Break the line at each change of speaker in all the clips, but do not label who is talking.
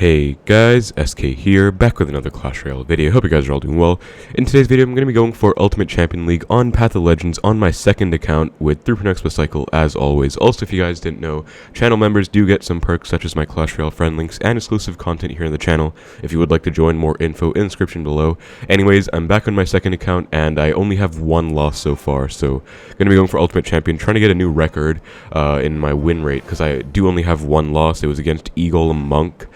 Hey guys, SK here, back with another Clash Royale video. Hope you guys are all doing well. In today's video, I'm going to be going for Ultimate Champion League on Path of Legends on my second account with 3.0 Xbow cycle as always. Also, if you guys didn't know, channel members do get some perks such as my Clash Royale friend links and exclusive content here on the channel. If you would like to join, more info in the description below. Anyways, I'm back on my second account and I only have one loss so far, so going to be going for Ultimate Champion, trying to get a new record in my win rate because I do only have one loss. It was against Golem Monk.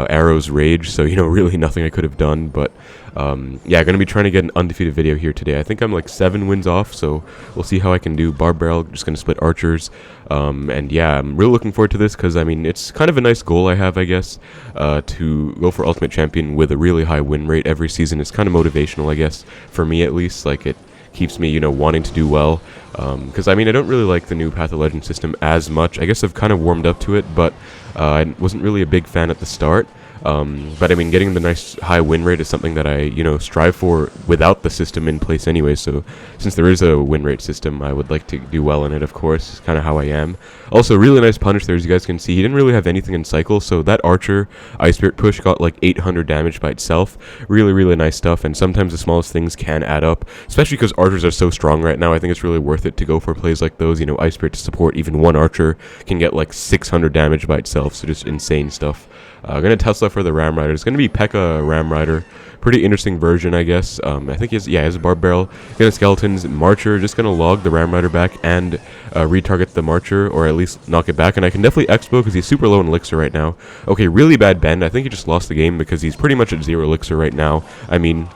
Arrow's Rage, so really nothing I could have done, but yeah, gonna be trying to get an undefeated video here today. I think I'm like 7 wins off, so we'll see how I can do. Barrel, just gonna split archers, and yeah, I'm really looking forward to this because I mean it's kind of a nice goal I have, I guess, to go for Ultimate Champion with a really high win rate every season. It's kind of motivational, I guess, for me at least. Like, it keeps me, wanting to do well, because I mean I don't really like the new Path of Legends system as much. I guess I've kind of warmed up to it, but I wasn't really a big fan at the start. But I mean, getting the nice high win rate is something that I, strive for without the system in place anyway. So since there is a win rate system, I would like to do well in it, of course. It's kind of how I am. Also, really nice punish there, as you guys can see. He didn't really have anything in cycle, so that Archer Ice Spirit push got like 800 damage by itself. Really, really nice stuff, and sometimes the smallest things can add up, especially because Archers are so strong right now. I think it's really worth it to go for plays like those. Ice Spirit to support even one Archer can get like 600 damage by itself, so just insane stuff. Gonna Tesla for the Ram Rider. It's gonna be P.E.K.K.A Ram Rider. Pretty interesting version, I guess. I think he has a Barb Barrel. Gonna Skeletons, Marcher. Just gonna log the Ram Rider back and retarget the Marcher, or at least knock it back. And I can definitely Xbow because he's super low in Elixir right now. Okay, really bad bend. I think he just lost the game because he's pretty much at 0 Elixir right now. I mean,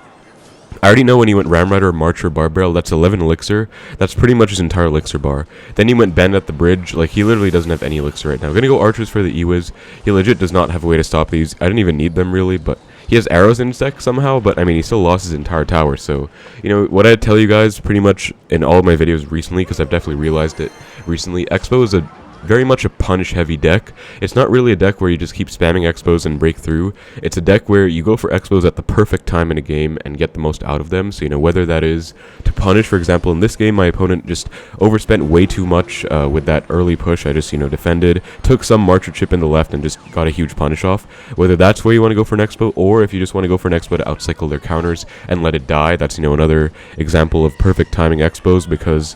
I already know when he went Ram Rider, Marcher, Barb Barrel, that's 11 Elixir. That's pretty much his entire Elixir bar. Then he went Bend at the bridge. Like, he literally doesn't have any Elixir right now. Gonna go Archers for the E-Wiz. He legit does not have a way to stop these. I didn't even need them, really, but he has arrows in his deck somehow, but I mean, he still lost his entire tower. So, what I tell you guys pretty much in all of my videos recently, because I've definitely realized it recently, Xbow is very much a punish heavy deck. It's not really a deck where you just keep spamming Xbows and break through. It's a deck where you go for Xbows at the perfect time in a game and get the most out of them. So whether that is to punish, for example, in this game my opponent just overspent way too much with that early push. I just defended, took some Marcher chip in the left and just got a huge punish off. Whether that's where you want to go for an Xbow, or if you just want to go for an Xbow to outcycle their counters and let it die, that's another example of perfect timing Xbows, because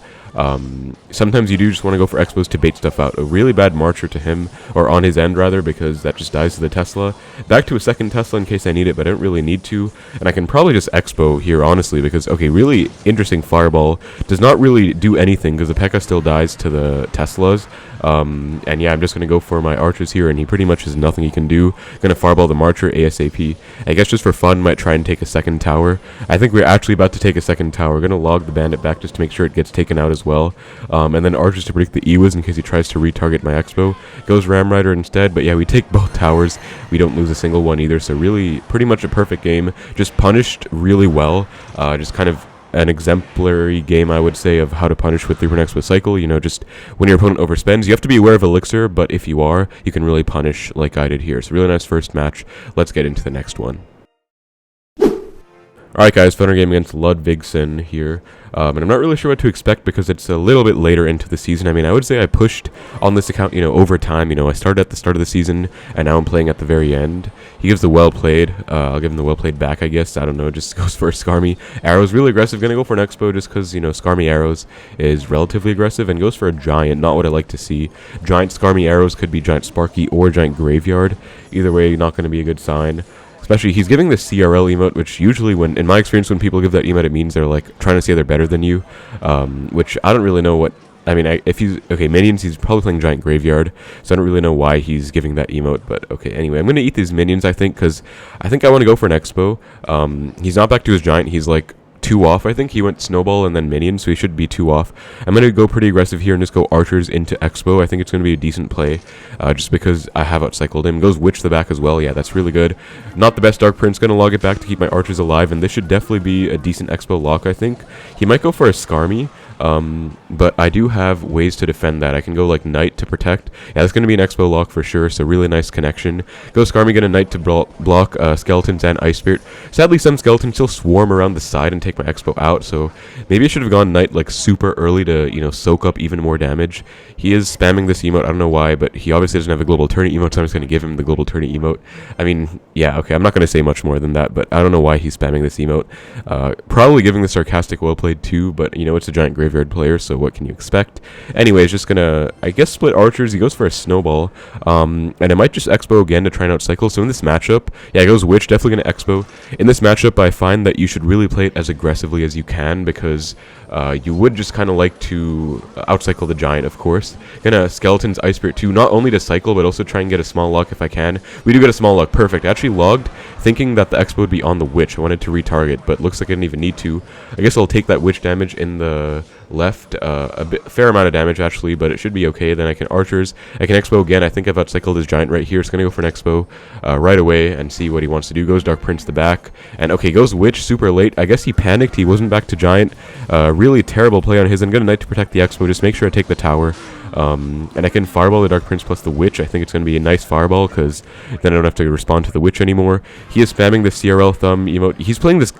sometimes you do just want to go for Xbows to bait stuff out. A really bad Marcher to him, or on his end rather, because that just dies to the Tesla. Back to a second Tesla in case I need it, but I don't really need to. And I can probably just Xbow here, honestly, because, okay, really interesting Fireball. Does not really do anything, because the P.E.K.K.A still dies to the Teslas. And yeah, I'm just going to go for my Archers here, and he pretty much has nothing he can do. Going to Fireball the Marcher ASAP. I guess just for fun, might try and take a second tower. I think we're actually about to take a second tower. Going to log the Bandit back just to make sure it gets taken out as well. And then Archers to predict the E-Wiz in case he tries to retarget my Xbow. Goes Ram Rider instead, but yeah, we take both towers. We don't lose a single one either, so really pretty much a perfect game. Just punished really well. Just kind of an exemplary game, I would say, of how to punish with 3.0 Xbow cycle. Just when your opponent overspends, you have to be aware of Elixir, but if you are, you can really punish like I did here. So really nice first match. Let's get into the next one. Alright guys, Thunder game against Ludvigsen here, and I'm not really sure what to expect because it's a little bit later into the season. I mean, I would say I pushed on this account, over time. I started at the start of the season, and now I'm playing at the very end. He gives the well played. I'll give him the well played back, I guess. I don't know, just goes for a Skarmy. Arrows really aggressive, gonna go for an Xbow just because, Skarmy Arrows is relatively aggressive, and goes for a Giant, not what I like to see. Giant Skarmy Arrows could be Giant Sparky or Giant Graveyard. Either way, not gonna be a good sign. Especially, he's giving the CRL emote, which usually, in my experience, when people give that emote, it means they're, like, trying to say they're better than you, which I don't really know what, I mean, if he's, okay, minions, he's probably playing Giant Graveyard, so I don't really know why he's giving that emote, but okay, anyway, I'm going to eat these minions, I think, because I think I want to go for an Xbow. He's not back to his Giant, he's, like, 2 off, I think. He went Snowball and then Minion, so he should be 2 off. I'm going to go pretty aggressive here and just go Archers into Xbow. I think it's going to be a decent play, just because I have outcycled him. Goes Witch the back as well. Yeah, that's really good. Not the best Dark Prince. Going to log it back to keep my Archers alive, and this should definitely be a decent Xbow lock, I think. He might go for a Skarmy. But I do have ways to defend that. I can go like Knight to protect. Yeah, that's going to be an Xbow lock for sure, so really nice connection. Go Skarmy, get a Knight to block Skeletons and Ice Spirit. Sadly, some Skeletons still swarm around the side and take my Xbow out, so maybe I should have gone Knight like super early to, you know, soak up even more damage. He is spamming this emote, I don't know why, but he obviously doesn't have a global tourney emote, so I'm just going to give him the global tourney emote. I mean, yeah, okay, I'm not going to say much more than that, but I don't know why he's spamming this emote. Probably giving the sarcastic well played too, but you know, it's a giant graveyard player, so what can you expect? Anyways, just gonna, I guess, split archers. He goes for a snowball, and I might just Xbow again to try and outcycle. So in this matchup, yeah, he goes Witch, definitely gonna Xbow. In this matchup, I find that you should really play it as aggressively as you can, because you would just kind of like to outcycle the giant, of course. Gonna Skeletons, Ice Spirit too, not only to cycle, but also try and get a small lock if I can. We do get a small lock, perfect. I actually logged thinking that the Xbow would be on the Witch. I wanted to retarget, but looks like I didn't even need to. I guess I'll take that Witch damage in the left, fair amount of damage actually, but it should be okay. Then I can archers, I can Xbow again. I think I've outcycled his giant right here. It's gonna go for an Xbow right away and see what he wants to do. Goes Dark Prince the back, and okay, goes Witch super late. I guess he panicked, he wasn't back to giant. Really terrible play on his. I'm gonna Knight to protect the Xbow, just make sure I take the tower. And I can fireball the Dark Prince plus the Witch. I think it's going to be a nice fireball, because then I don't have to respond to the Witch anymore. He is spamming the CRL thumb emote. He's playing this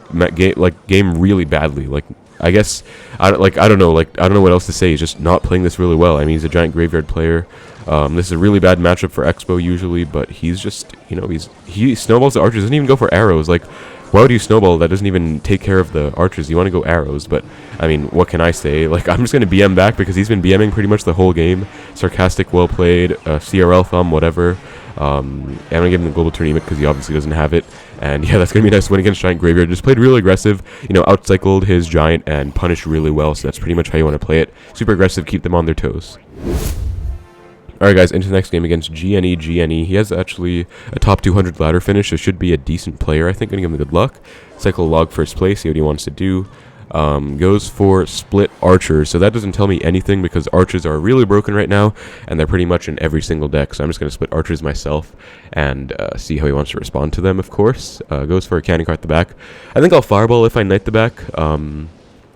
game really badly. Like, I guess, I don't know what else to say. He's just not playing this really well. I mean, he's a giant graveyard player. This is a really bad matchup for Xbow usually, but he's just, you know, he snowballs the archers, doesn't even go for arrows. Like, why would you snowball? That doesn't even take care of the archers. You want to go arrows, but I mean, what can I say? Like, I'm just going to BM back because he's been BMing pretty much the whole game. Sarcastic, well played, CRL thumb, whatever. I'm going to give him the global tournament because he obviously doesn't have it. And yeah, that's going to be a nice win against Giant Graveyard. Just played really aggressive, you know, outcycled his giant and punished really well. So that's pretty much how you want to play it. Super aggressive, keep them on their toes. Alright guys, into the next game against GNE. He has actually a top 200 ladder finish, so should be a decent player. I think I'm going to give him good luck. Cycle log first place, see what he wants to do. Goes for split archers, so that doesn't tell me anything because archers are really broken right now, and they're pretty much in every single deck, so I'm just going to split archers myself and see how he wants to respond to them, of course. Goes for a cannon cart at the back. I think I'll fireball if I knight the back.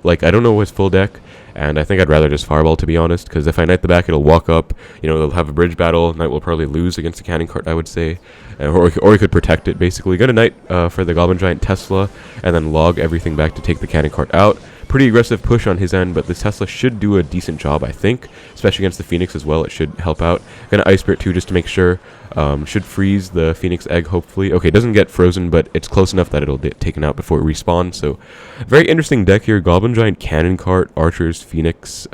Like, I don't know his full deck, and I think I'd rather just fireball, to be honest, because if I knight the back, it'll walk up, you know, they'll have a bridge battle. Knight will probably lose against the cannon cart, I would say, or he could protect it, basically. Gonna knight for the Goblin Giant Tesla, and then log everything back to take the cannon cart out. Pretty aggressive push on his end, but this Tesla should do a decent job, I think, especially against the Phoenix as well. It should help out. Gonna Ice Spirit too, just to make sure. Should freeze the Phoenix egg, hopefully. Okay, it doesn't get frozen, but it's close enough that it'll get taken out before it respawns. So, very interesting deck here. Goblin Giant, Cannon Cart, Archers, Phoenix.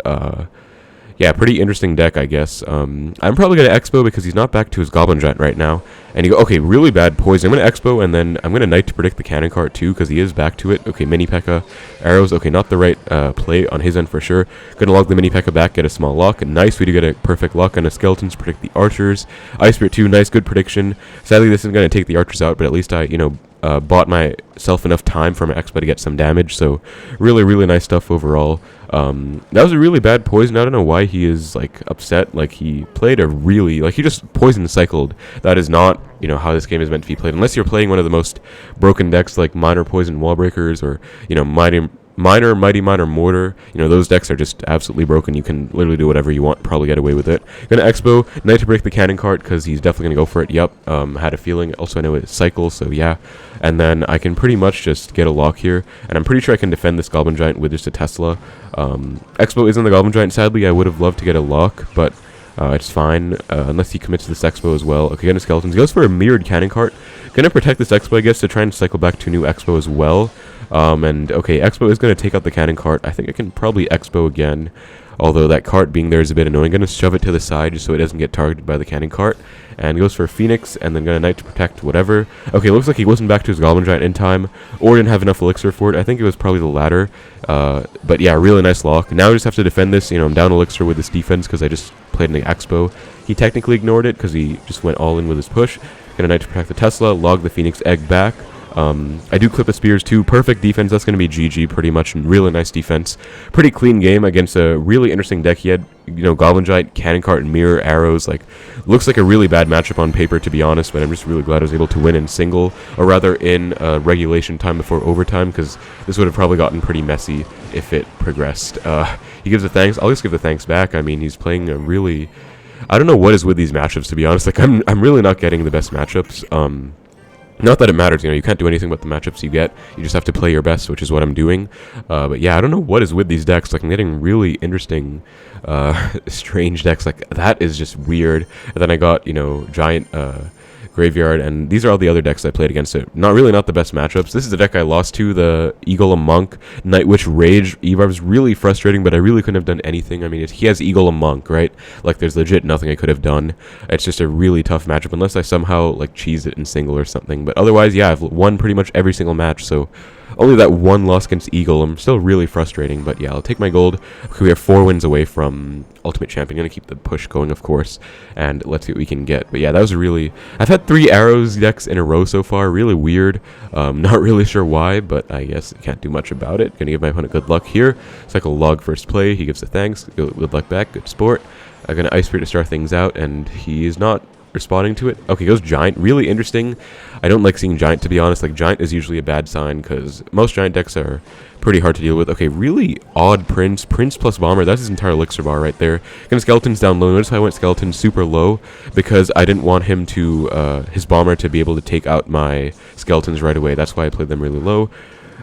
Yeah, pretty interesting deck, I guess. I'm probably going to Expo because he's not back to his Goblin Giant right now. And you go, okay, really bad poison. I'm going to Expo, and then I'm going to Knight to predict the Cannon Cart too, because he is back to it. Okay, Mini P.E.K.K.A. Arrows. Okay, not the right play on his end for sure. Going to log the Mini P.E.K.K.A. back, get a small lock. Nice, we do get a perfect lock on the Skeletons, predict the Archers. Ice Spirit too, nice, good prediction. Sadly, this isn't going to take the Archers out, but at least I, you know, bought myself enough time for my Expo to get some damage, so really, really nice stuff overall. That was a really bad poison. I don't know why he is, like, upset. Like, he played a really, like, he just poison cycled. That is not, you know, how this game is meant to be played, unless you're playing one of the most broken decks like Minor Poison Wallbreakers or, you know, Mighty Minor Mortar. You know, those decks are just absolutely broken. You can literally do whatever you want, probably get away with it. Gonna Expo, Knight to break the Cannon Cart, because he's definitely gonna go for it. Yep, had a feeling. Also, I know it cycles, so yeah. And then I can pretty much just get a lock here, and I'm pretty sure I can defend this Goblin Giant with just a Tesla. Expo isn't the Goblin Giant, sadly. I would have loved to get a lock, but it's fine, unless he commits to this Expo as well. Okay, gonna Skeletons. Goes for a mirrored Cannon Cart. Gonna protect this Expo, I guess, to try and cycle back to new Expo as well. And okay, Expo is going to take out the Cannon Cart. I think I can probably Expo again, although that cart being there is a bit annoying. Going to shove it to the side just so it doesn't get targeted by the Cannon Cart. And goes for Phoenix, and then going to Knight to protect whatever. Okay, looks like he wasn't back to his Goblin Giant in time, or didn't have enough Elixir for it. I think it was probably the latter. But yeah, really nice lock. Now I just have to defend this. You know, I'm down Elixir with this defense because I just played in the Expo. He technically ignored it because he just went all in with his push. Gonna Knight to protect the Tesla, log the Phoenix egg back. I do clip the spears too. Perfect defense. That's going to be GG pretty much. Really nice defense. Pretty clean game against a really interesting deck. He had, you know, Goblin Giant, Cannon Cart, and Mirror Arrows. Like, looks like a really bad matchup on paper, to be honest, but I'm just really glad I was able to win in single, or rather in regulation time before overtime, because this would have probably gotten pretty messy if it progressed. He gives the thanks. I'll just give the thanks back. I mean, he's playing a really... I don't know what is with these matchups, to be honest. Like, I'm really not getting the best matchups. Not that it matters, you know, you can't do anything but the matchups you get. You just have to play your best, which is what I'm doing. But yeah, I don't know what is with these decks. Like, I'm getting really interesting, strange decks. Like, that is just weird. And then I got, you know, Giant Graveyard, and these are all the other decks I played against it. Not the best matchups. This is the deck I lost to, the Golem Monk. Night Witch Rage Evar was really frustrating, but I really couldn't have done anything. I mean, he has Golem Monk, right? Like, there's legit nothing I could have done. It's just a really tough matchup, unless I somehow, like, cheese it in single or something. But otherwise, yeah, I've won pretty much every single match, so... Only that one loss against Golem, still really frustrating, but yeah, I'll take my gold. Okay, we are 4 wins away from Ultimate Champion. Gonna keep the push going, of course, and let's see what we can get. But yeah, that was really... I've had 3 arrows decks in a row so far, really weird. Not really sure why, but I guess I can't do much about it. Gonna give my opponent good luck here. Cycle Log first play, he gives the thanks, good luck back, good sport. I'm gonna Ice Spirit to start things out, and he is not responding to it. Okay, goes Giant. Really interesting. I don't like seeing Giant, to be honest. Like, Giant is usually a bad sign because most Giant decks are pretty hard to deal with. Okay, really odd Prince. Prince plus Bomber. That's his entire Elixir bar right there. Gonna Skeletons down low. Notice how I went Skeleton super low because I didn't want him to, his Bomber to be able to take out my Skeletons right away. That's why I played them really low.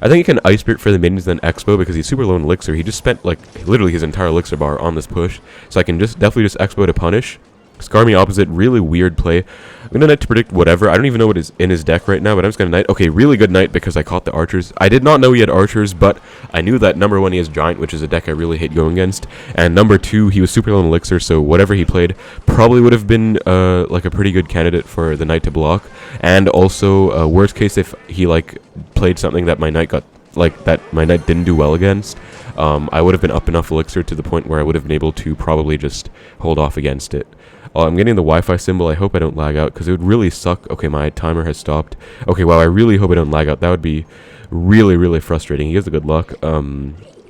I think he can Ice Spirit for the minions, then Xbow, because he's super low in Elixir. He just spent, like, literally his entire Elixir bar on this push. So I can definitely just Xbow to punish. Scar me opposite, really weird play. I'm gonna Knight to predict whatever. I don't even know what is in his deck right now, but I'm just gonna Knight. Okay, really good Knight because I caught the Archers. I did not know he had Archers, but I knew that number 1 he has Giant, which is a deck I really hate going against. And number 2, he was super low in Elixir, so whatever he played probably would have been like a pretty good candidate for the Knight to block. And also, worst case, if he like played something that my Knight got, like that my Knight didn't do well against, I would have been up enough Elixir to the point where I would have been able to probably just hold off against it. I'm getting the Wi-Fi symbol. I hope I don't lag out because it would really suck. Okay, my timer has stopped. Okay, wow, I really hope I don't lag out. That would be really, really frustrating. He gives a good luck.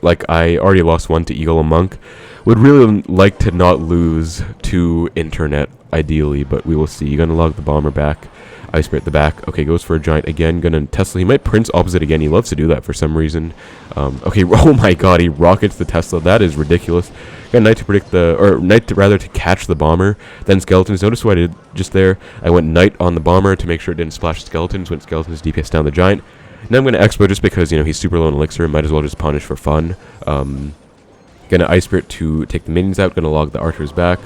Like, I already lost 1 to Golem Monk. Would really like to not lose to Internet, ideally, but we will see. You're going to log the Bomber back. Ice Spirit at the back. Okay, goes for a Giant again. Gonna Tesla. He might Prince opposite again. He loves to do that for some reason. Okay, oh my god, he rockets the Tesla. That is ridiculous. Got Knight to predict the, or Knight to rather to catch the Bomber. Then Skeletons. Notice what I did just there. I went Knight on the Bomber to make sure it didn't splash Skeletons. Went Skeletons DPS down the Giant. Now I'm gonna Expo just because, you know, he's super low in Elixir. Might as well just punish for fun. Gonna Ice Spirit to take the minions out. Gonna log the Archers back.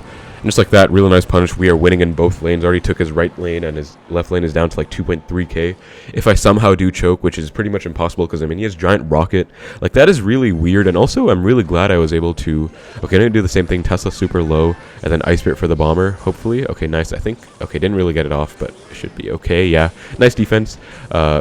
And just like that, really nice punish. We are winning in both lanes. Already took his right lane, and his left lane is down to like 2.3k. If I somehow do choke, which is pretty much impossible because, I mean, he has Giant Rocket. Like, that is really weird. And also, I'm really glad I was able to... Okay, I'm going to do the same thing. Tesla super low, and then Ice Spirit for the Bomber, hopefully. Okay, nice, I think. Okay, didn't really get it off, but it should be okay. Yeah, nice defense.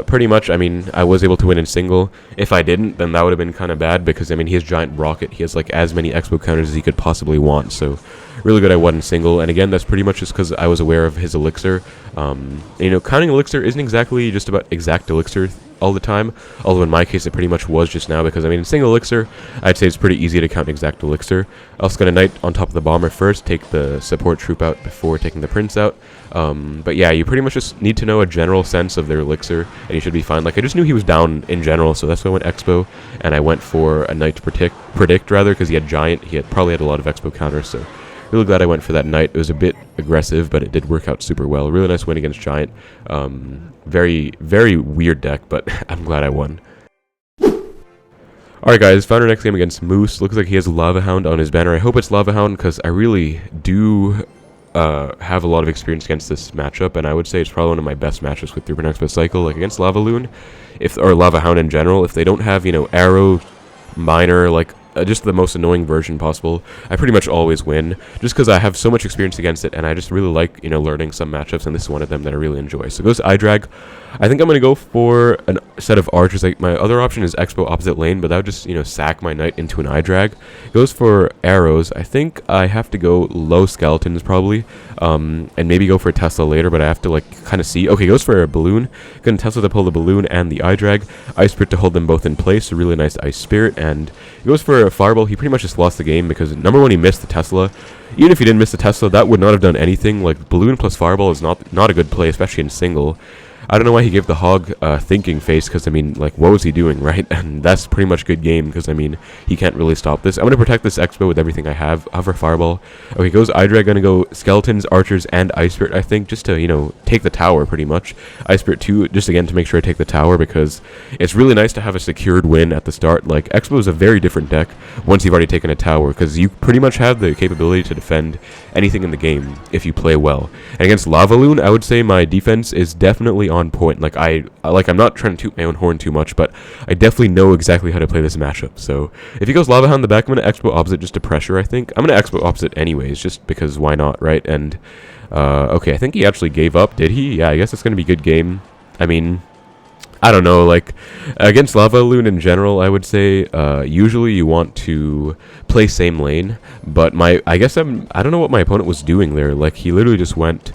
Pretty much, I mean, I was able to win in single. If I didn't, then that would have been kind of bad because, I mean, he has Giant Rocket. He has, like, as many Expo counters as he could possibly want, so... Really good I won in single, and again, that's pretty much just because I was aware of his Elixir. You know, counting Elixir isn't exactly just about exact Elixir all the time, although in my case it pretty much was just now, because, I mean, in single Elixir, I'd say it's pretty easy to count exact Elixir. I was going to Knight on top of the Bomber first, take the support troop out before taking the Prince out. But yeah, you pretty much just need to know a general sense of their Elixir, and you should be fine. Like, I just knew he was down in general, so that's why I went Expo, and I went for a Knight to predict rather, because he had Giant. He probably had a lot of Expo counters, so... Really glad I went for that Knight. It was a bit aggressive, but it did work out super well. Really nice win against Giant. Very, very weird deck, but I'm glad I won. Alright guys, found our next game against Moose. Looks like he has Lava Hound on his banner. I hope it's Lava Hound, because I really do have a lot of experience against this matchup, and I would say it's probably one of my best matchups with 3.0 Xbow Cycle, like against LavaLoon, or Lava Hound in general. If they don't have, you know, Arrow, Miner, like just the most annoying version possible. I pretty much always win, just because I have so much experience against it, and I just really like, you know, learning some matchups, and this is one of them that I really enjoy. So it goes eye drag. I think I'm going to go for a set of archers. Like, my other option is Xbow opposite lane, but that would just, you know, sack my knight into an eye drag. Goes for arrows. I think I have to go low skeletons probably, and maybe go for a Tesla later, but I have to, like, kind of see. Okay, goes for a balloon. Gonna Tesla to pull the balloon and the eye drag. Ice Spirit to hold them both in place. A really nice Ice Spirit. And he goes for a Fireball. He pretty much just lost the game because, number one, he missed the Tesla. Even if he didn't miss the Tesla, that would not have done anything. Like, balloon plus Fireball is not a good play, especially in single. I don't know why he gave the hog thinking face, because, I mean, like, what was he doing, right? And that's pretty much good game, because, I mean, he can't really stop this. I'm going to protect this Xbow with everything I have. Hover Fireball. Okay, goes eye drag. Going to go Skeletons, Archers, and Ice Spirit, I think, just to, you know, take the tower, pretty much. Ice Spirit 2, just again to make sure I take the tower, because it's really nice to have a secured win at the start. Like, Xbow is a very different deck once you've already taken a tower, because you pretty much have the capability to defend anything in the game if you play well. And against LavaLoon, I would say my defense is definitely on point. Like, I'm not trying to toot my own horn too much, but I definitely know exactly how to play this matchup. So if he goes Lava Hound in the back, I'm going to Xbow opposite just to pressure, I think. I'm going to Xbow opposite anyways, just because why not, right? And, okay, I think he actually gave up, did he? Yeah, I guess it's going to be a good game. I mean, I don't know, like, against LavaLoon in general, I would say, usually you want to play same lane, but I don't know what my opponent was doing there. Like, he literally just went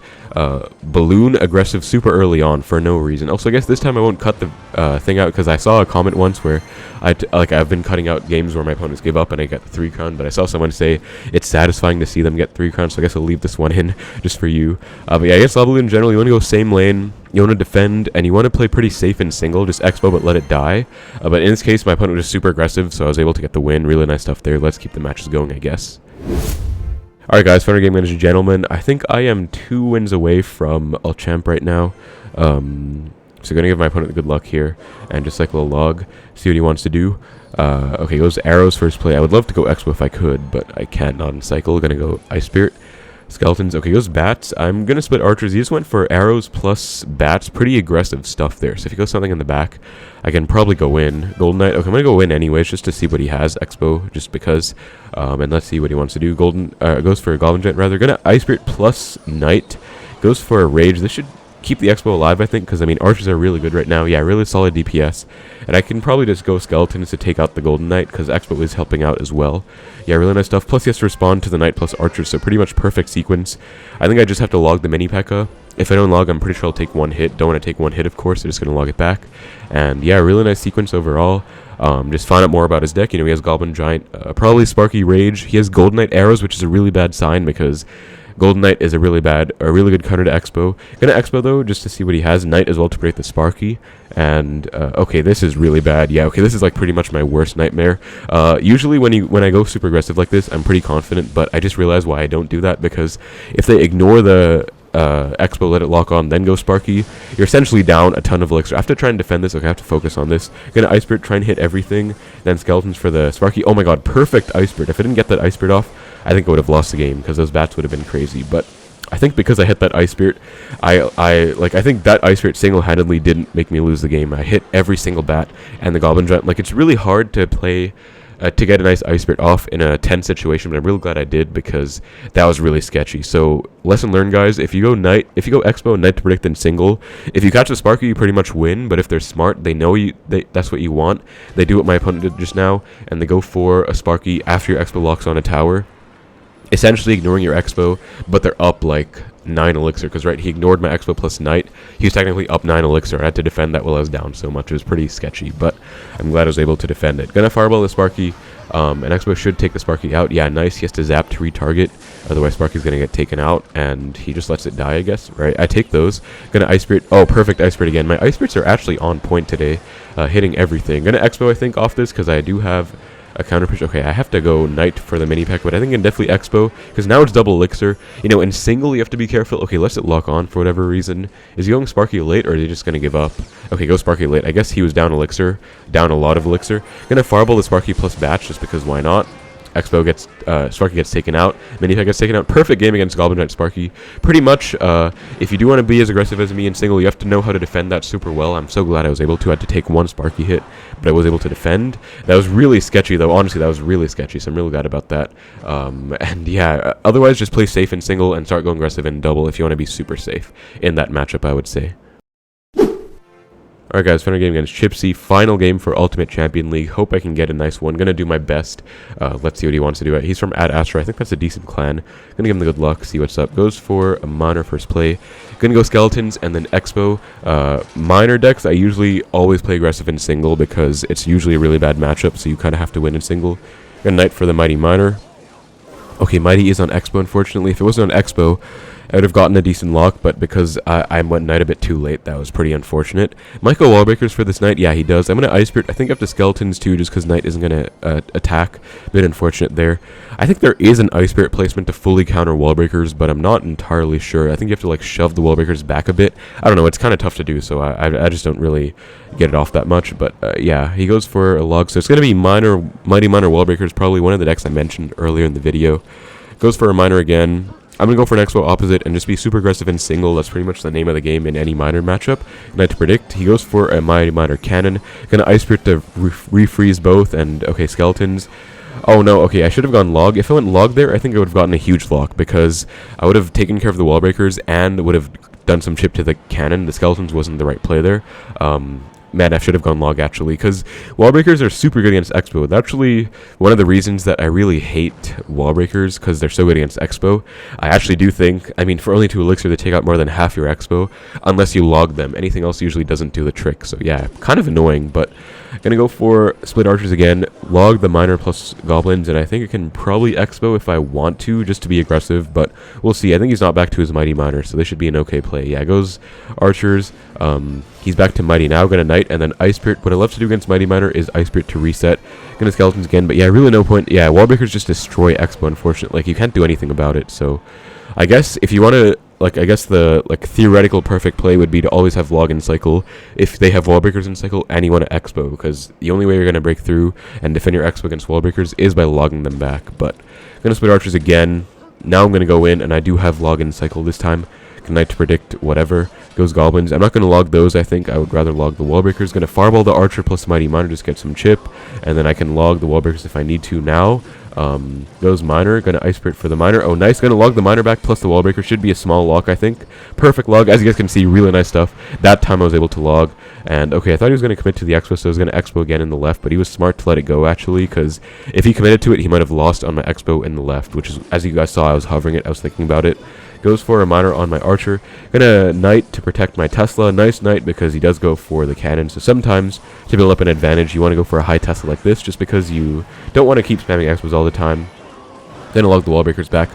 balloon aggressive super early on for no reason. Also, I guess this time I won't cut the thing out, because I saw a comment once where I've been cutting out games where my opponents give up and I get the 3 crown, but I saw someone say it's satisfying to see them get 3 crowns, so I guess I'll leave this one in just for you. But yeah, I guess LavaLoon in general, you want to go same lane, you want to defend, and you want to play pretty safe in single, just Xbow but let it die. But in this case, my opponent was super aggressive, so I was able to get the win. Really nice stuff there. Let's keep the matches going, I guess. Alright guys, final game, ladies and gentlemen. I think I am 2 wins away from Champ right now. So gonna give my opponent good luck here, and just cycle a log, see what he wants to do. Okay, goes arrows first play. I would love to go Xbow if I could, but I can't, not in cycle. Gonna go Ice Spirit. Skeletons. Okay, goes bats. I'm gonna split archers. He just went for arrows plus bats. Pretty aggressive stuff there. So if he goes something in the back, I can probably go in. Golden Knight. Okay, I'm gonna go in anyways, just to see what he has. Xbow, just because. And let's see what he wants to do. Goes for a Goblin Giant rather. Gonna Ice Spirit plus Knight. Goes for a Rage. This should keep the Xbow alive, I think, because, I mean, archers are really good right now. Yeah, really solid DPS. And I can probably just go Skeletons to take out the Golden Knight, because Xbow is helping out as well. Yeah, really nice stuff. Plus, he has to respond to the Knight plus archers, so pretty much perfect sequence. I think I just have to log the mini P.E.K.K.A. If I don't log, I'm pretty sure I'll take 1 hit. Don't want to take 1 hit, of course. I'm just going to log it back. And, yeah, really nice sequence overall. Just find out more about his deck. You know, he has Goblin Giant, probably Sparky Rage. He has Golden Knight Arrows, which is a really bad sign, because Golden Knight is a really good counter to Xbow. Gonna Xbow though, just to see what he has. Knight as well to break the Sparky. And okay, this is really bad. Yeah, okay, this is like pretty much my worst nightmare. Usually when I go super aggressive like this, I'm pretty confident, but I just realized why I don't do that, because if they ignore the Xbow, let it lock on, then go Sparky, you're essentially down a ton of elixir. I have to try and defend this. Okay, I have to focus on this. Gonna Ice Spirit, try and hit everything, then Skeletons for the Sparky. Oh my god, perfect Ice Spirit. If I didn't get that Ice Spirit off, I think I would have lost the game, because those bats would have been crazy. But I think because I hit that Ice Spirit, I think that Ice Spirit single-handedly didn't make me lose the game. I hit every single bat and the Goblin Giant. Like, it's really hard to play to get a nice Ice Spirit off in a tense situation, but I'm really glad I did, because that was really sketchy. So lesson learned, guys. If you go Xbow Knight to predict in single, if you catch the Sparky, you pretty much win. But if they're smart, they know that's what you want. They do what my opponent did just now, and they go for a Sparky after your Xbow locks on a tower, essentially ignoring your Xbow, but they're up like 9 elixir, because he ignored my Xbow plus Knight. He was technically up 9 elixir. I had to defend that while I was down so much. It was pretty sketchy, but I'm glad I was able to defend it. Gonna Fireball the Sparky, and Xbow should take the Sparky out. Yeah, nice. He has to zap to retarget, otherwise Sparky's gonna get taken out, and he just lets it die, I guess, right? I take those. Gonna Ice Spirit. Oh, perfect Ice Spirit again. My Ice Spirits are actually on point today, hitting everything. Gonna Xbow, I think, off this, because I do have a counter push. Okay, I have to go Knight for the mini P.E.K.K.A, but I think I can definitely Xbow, because now it's double elixir. You know, in single, you have to be careful. Okay, let's it lock on for whatever reason. Is he going Sparky late, or is he just going to give up? Okay, go Sparky late. I guess he was down elixir, down a lot of elixir. Gonna Fireball the Sparky plus Batch, just because why not? Xbow gets, Sparky gets taken out. Mini P.E.K.K.A gets taken out. Perfect game against Goblin Giant Sparky. Pretty much, if you do want to be as aggressive as me in single, you have to know how to defend that super well. I'm so glad I was able to. I had to take one Sparky hit, but I was able to defend. That was really sketchy, though. Honestly, that was really sketchy, so I'm really glad about that. And yeah, otherwise, just play safe in single and start going aggressive in double if you want to be super safe in that matchup, I would say. Alright guys, final game against Chipsy. Final game for Ultimate Champion League. Hope I can get a nice one. Gonna do my best. Let's see what he wants to do. He's from Astra. I think that's a decent clan. Gonna give him the good luck, see what's up. Goes for a minor first play. Gonna go Skeletons and then Xbow. Minor decks, I usually always play aggressive in single because it's usually a really bad matchup, so you kind of have to win in single. Gonna Knight for the Mighty Minor. Okay, Mighty is on Xbow, unfortunately. If it wasn't on Xbow, I would have gotten a decent lock, but because I went Knight a bit too late, that was pretty unfortunate. Might go Wallbreakers for this Knight. Yeah, he does. I'm going to Ice Spirit. I think up to Skeletons too, just because Knight isn't going to attack. A bit unfortunate there. I think there is an Ice Spirit placement to fully counter Wallbreakers, but I'm not entirely sure. I think you have to like shove the Wallbreakers back a bit. I don't know. It's kind of tough to do, so I just don't really get it off that much. But yeah, he goes for a log. So it's going to be Mighty Minor Wallbreakers, probably one of the decks I mentioned earlier in the video. Goes for a minor again. I'm going to go for an Xbow opposite and just be super aggressive in single. That's pretty much the name of the game in any minor matchup. Knight to predict. He goes for a Mighty Minor Cannon. Going to Ice Spirit to refreeze both. And, okay, Skeletons. Oh, no, okay, I should have gone log. If I went log there, I think I would have gotten a huge lock because I would have taken care of the Wallbreakers and would have done some chip to the cannon. The Skeletons wasn't the right play there. Man, I should have gone log actually, because Wallbreakers are super good against Xbow. It's actually one of the reasons that I really hate Wallbreakers, because they're so good against Xbow. I actually do think, I mean, for only 2 Elixir, they take out more than half your Xbow, unless you log them. Anything else usually doesn't do the trick, so yeah, kind of annoying, but gonna go for split archers again, log the minor plus goblins, and I think I can probably Xbow if I want to, just to be aggressive, but we'll see. I think he's not back to his Mighty Minor, so this should be an okay play. Yeah, goes archers, he's back to Mighty now, gonna Knight, and then Ice Spirit. What I love to do against Mighty Minor is Ice Spirit to reset. Gonna Skeletons again, but yeah, really no point. Yeah, Wallbreakers just destroy Xbow, unfortunately. Like, you can't do anything about it, so I guess if you want to, like, I guess the, like, theoretical perfect play would be to always have log in cycle if they have Wallbreakers in cycle and you want to Xbow, because the only way you're going to break through and defend your Xbow against Wallbreakers is by logging them back. But I'm going to split archers again. Now I'm going to go in, and I do have log in cycle this time. Knight to predict whatever. Goes goblins. I'm not going to log those, I think. I would rather log the Wallbreakers. Going to fireball the archer plus Mighty Minor, just get some chip, and then I can log the Wallbreakers if I need to now. Goes minor. Gonna Ice Spirit for the minor. Oh, nice. Gonna log the minor back plus the Wallbreaker. Should be a small lock, I think. Perfect log. As you guys can see, really nice stuff. That time I was able to log. And, okay, I thought he was going to commit to the Expo, so I was going to Expo again in the left, but he was smart to let it go, actually, because if he committed to it, he might have lost on my Expo in the left, which is, as you guys saw, I was hovering it. I was thinking about it. Goes for a minor on my archer. Gonna Knight to protect my Tesla. Nice Knight because he does go for the cannon. So sometimes to build up an advantage, you want to go for a high Tesla like this, just because you don't want to keep spamming Expos all the time. Then log the Wallbreakers back.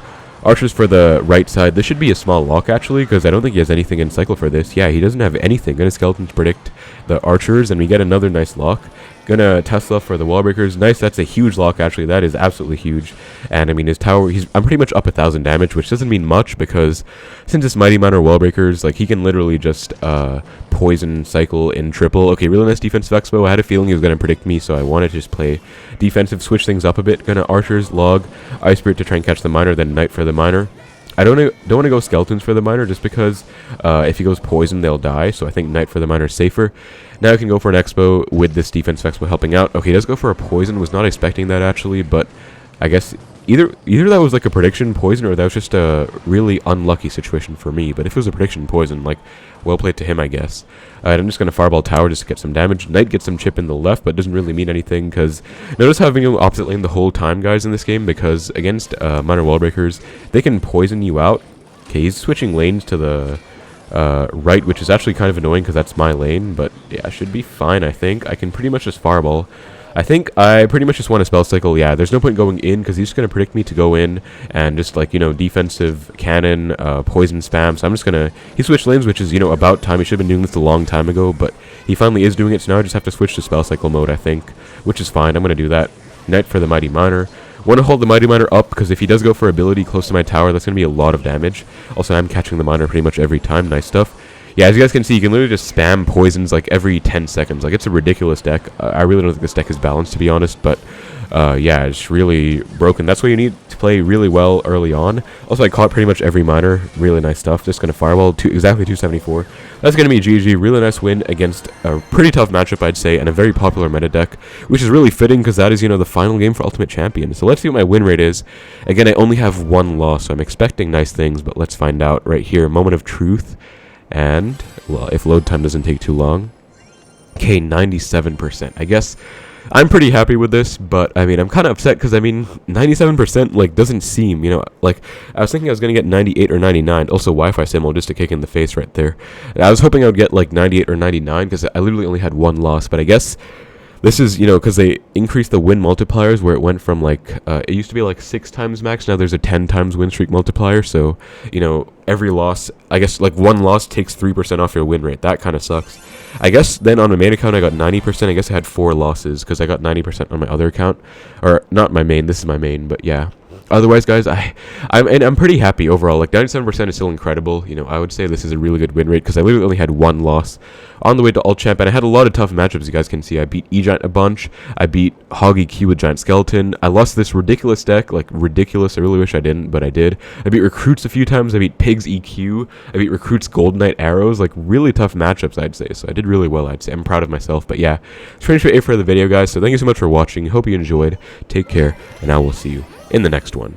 Archers for the right side. This should be a small lock, actually, because I don't think he has anything in cycle for this. Yeah, he doesn't have anything. Gonna Skeletons predict the archers, and we get another nice lock. Gonna Tesla for the Wallbreakers. Nice, that's a huge lock, actually. That is absolutely huge. And, I mean, his tower, I'm pretty much up 1,000 damage, which doesn't mean much, because since it's Mighty Minor Wallbreakers, like, he can literally just poison cycle in triple. Okay, really nice defensive Expo. I had a feeling he was gonna predict me, so I wanted to just play defensive, switch things up a bit. Gonna Archers, log, Ice Spirit to try and catch the minor, then Knight for the minor. I don't want to go Skeletons for the minor, just because if he goes poison, they'll die, so I think Knight for the minor is safer. Now I can go for an Expo with this defensive Expo helping out. Okay, he does go for a poison. Was not expecting that, actually, but I guess either that was like a prediction poison, or that was just a really unlucky situation for me. But if it was a prediction poison, like, well played to him, I guess. I'm just going to Fireball Tower just to get some damage. Knight gets some chip in the left, but doesn't really mean anything, because notice having him opposite lane the whole time, guys, in this game, because against Minor Wallbreakers, they can poison you out. Okay, he's switching lanes to the right, which is actually kind of annoying because that's my lane, but yeah, should be fine, I think. I can pretty much just Fireball. I think I pretty much just want to spell cycle. Yeah, there's no point going in because he's just going to predict me to go in and just, like, you know, defensive cannon, poison spam. So I'm just going to, he switched lanes, which is, you know, about time. He should have been doing this a long time ago, but he finally is doing it. So now I just have to switch to spell cycle mode, I think, which is fine. I'm going to do that. Knight for the Mighty Minor. Want to hold the Mighty Minor up because if he does go for ability close to my tower, that's going to be a lot of damage. Also, I'm catching the Minor pretty much every time. Nice stuff. Yeah, as you guys can see, you can literally just spam poisons like every 10 seconds. Like, it's a ridiculous deck. I really don't think this deck is balanced, to be honest, but yeah, it's really broken. That's why you need to play really well early on. Also, I caught pretty much every miner. Really nice stuff. Just gonna fireball exactly 274. That's gonna be a GG. Really nice win against a pretty tough matchup, I'd say, and a very popular meta deck, which is really fitting because that is, you know, the final game for Ultimate Champion. So let's see what my win rate is. Again, I only have one loss, so I'm expecting nice things, but let's find out right here. Moment of truth, and well, if load time doesn't take too long. Okay, 97%. I guess I'm pretty happy with this, but I mean, I'm kind of upset because I mean, 97% like doesn't seem, you know, like I was thinking I was gonna get 98 or 99. Also, Wi-Fi symbol just a kick in the face right there. I was hoping I would get like 98 or 99 because I literally only had one loss, but I guess this is, you know, because they increased the win multipliers where it went from like, it used to be like 6 times max. Now there's a 10 times win streak multiplier. So, you know, every loss, I guess like one loss takes 3% off your win rate. That kind of sucks. I guess then on my main account, I got 90%. I guess I had 4 losses because I got 90% on my other account. Or not my main. This is my main, but yeah. Otherwise, guys, I'm pretty happy overall. Like 97% is still incredible. You know, I would say this is a really good win rate because I literally only had one loss on the way to Ult Champ, and I had a lot of tough matchups. You guys can see I beat E-Giant a bunch. I beat Hog EQ with Giant Skeleton. I lost this ridiculous deck, like ridiculous. I really wish I didn't, but I did. I beat Recruits a few times. I beat P.E.K.K.A.'s EQ. I beat Recruits Golden Knight Arrows. Like really tough matchups, I'd say. So I did really well. I'd say I'm proud of myself. But yeah, that's pretty much it for the video, guys. So thank you so much for watching. Hope you enjoyed. Take care, and I will see you in the next one.